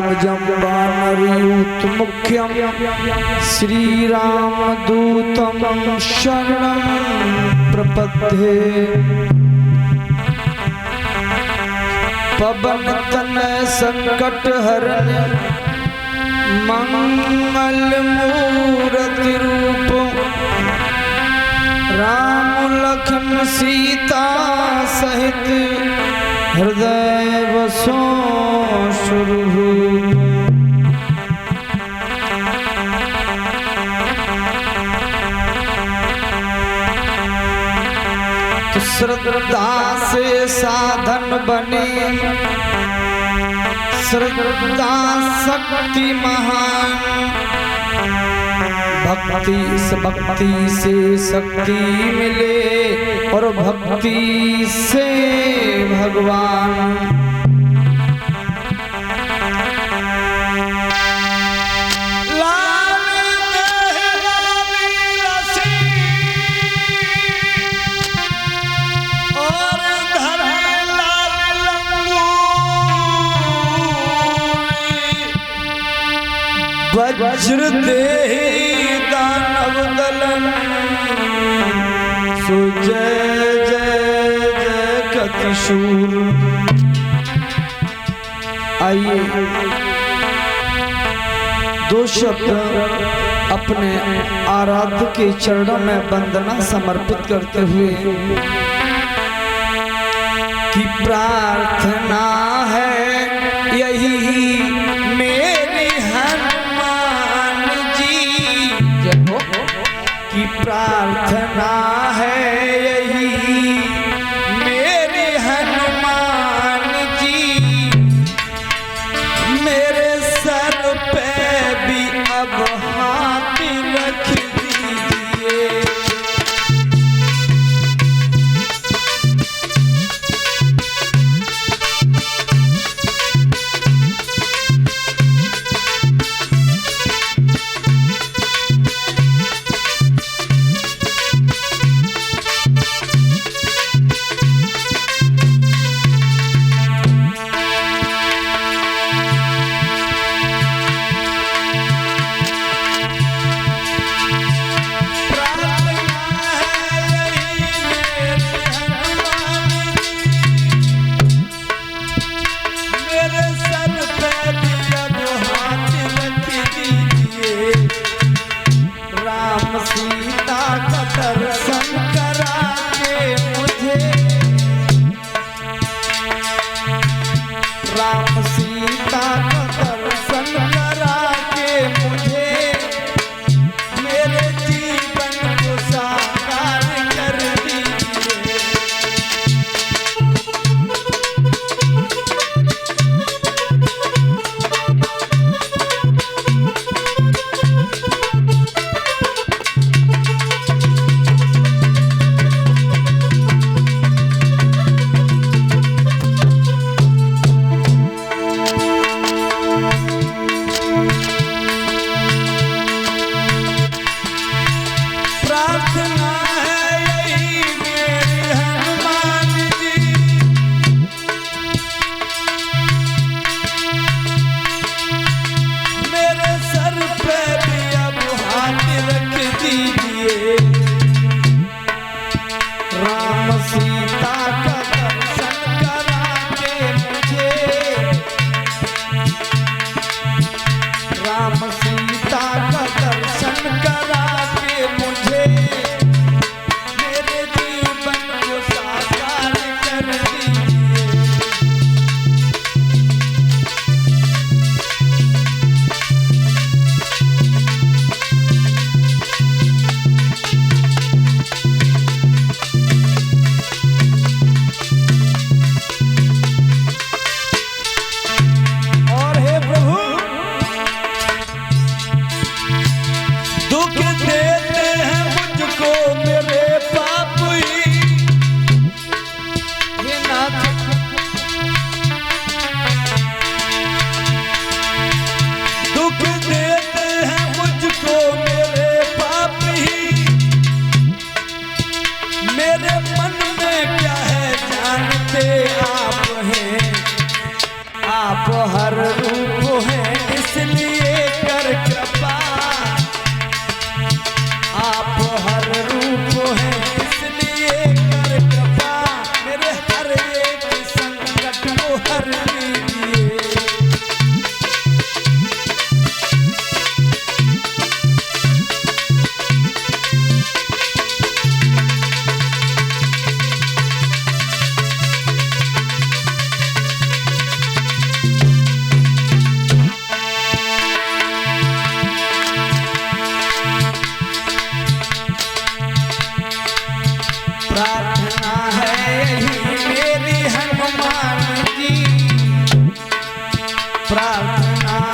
रामानुजं वानरयूथ मुख्यं श्रीरामदूतं शरणं प्रपद्ये। पवन तनय संकट हरण मंगल मूर्ति रूप राम लखन सीता सहित हृदय बसो सुरभूप। श्रद्धा से साधन बने श्रद्धा शक्ति महान। भक्ति से शक्ति मिले और भक्ति से भगवान। वज्र देहि दानव दलन सो जय जय जय कतिशूर। आइए दो शब्द अपने आराध्य के चरणों में वंदना समर्पित करते हुए कि प्रार्थना है यही मेरी की प्रार्थना है यही मेरे हनुमान जी। मेरे सर पे भी अब हाथ रख दीजिए।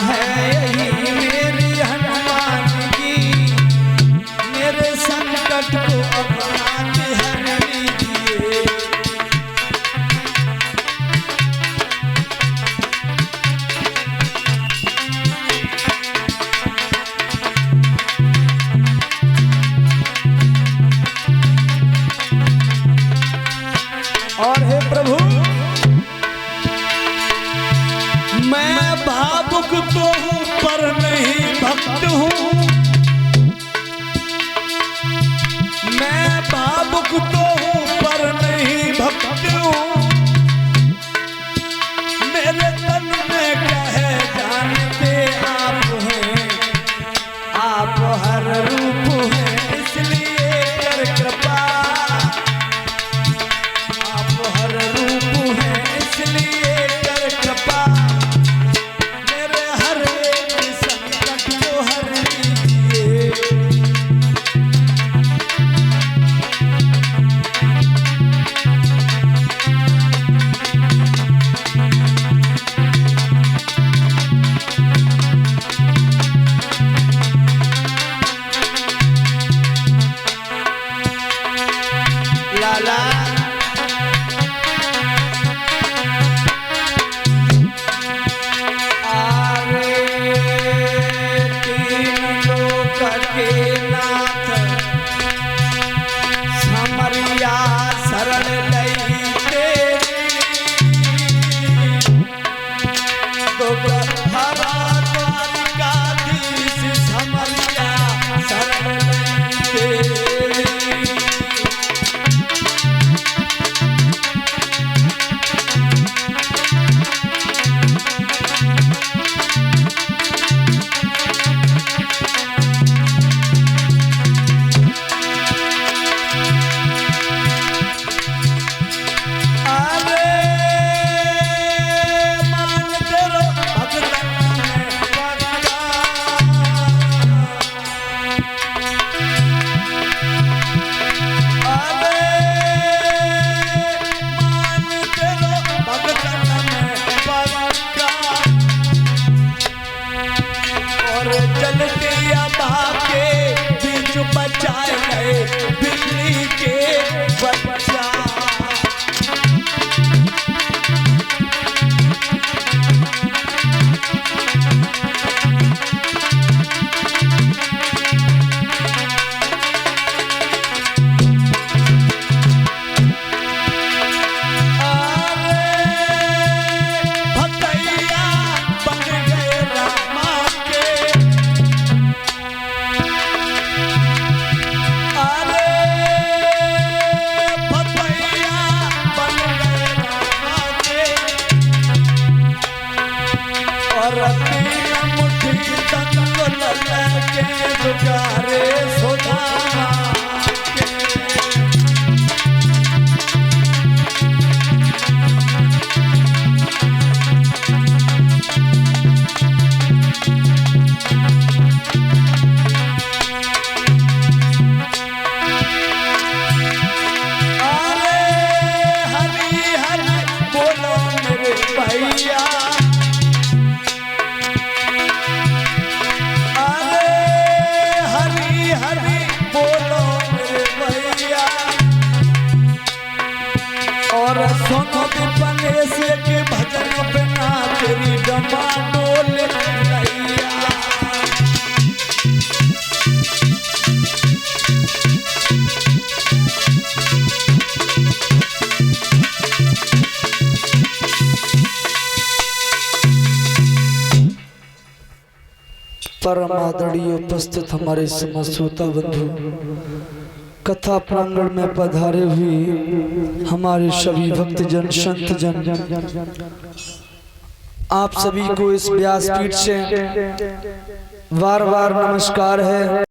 है यही मेरी हनुमान जी, मेरे संकट को अपना के हर लीजिए। और हे प्रभु, मैं भावुक तो हूँ पर नहीं भक्त हूँ, मैं भावुक तो हूँ पर नहीं भक्त हूँ, मेरे तन में कहे जानते आप हैं, आप हर रूप हैं, इसलिए कर कृपा, आप हर रूप हैं, इसलिए कर कृपा, मेरे हर एक संकट को हर लीजिए। लाला सरल लई तेरी, तो हरा द्वारिकाधीश समरिया सरल लई तेरी। बचाए गए बिजली के बच्चा, भतैया बन गए रामा के, मुट्ठी तंग लगे दुकारे सुधामा के। अरे हरी हरी बोलो मेरे भैया, हरि बोलो मेरे भैया, और सुनो विपने से के भजन बिना तेरी डमा डोल रैया। परम आदरणीय उपस्थित हमारे श्रोता बंधु, कथा प्रांगण में पधारे हुए हमारे सभी भक्तजन संत जन, आप सभी को इस व्यासपीठ से बार बार नमस्कार है।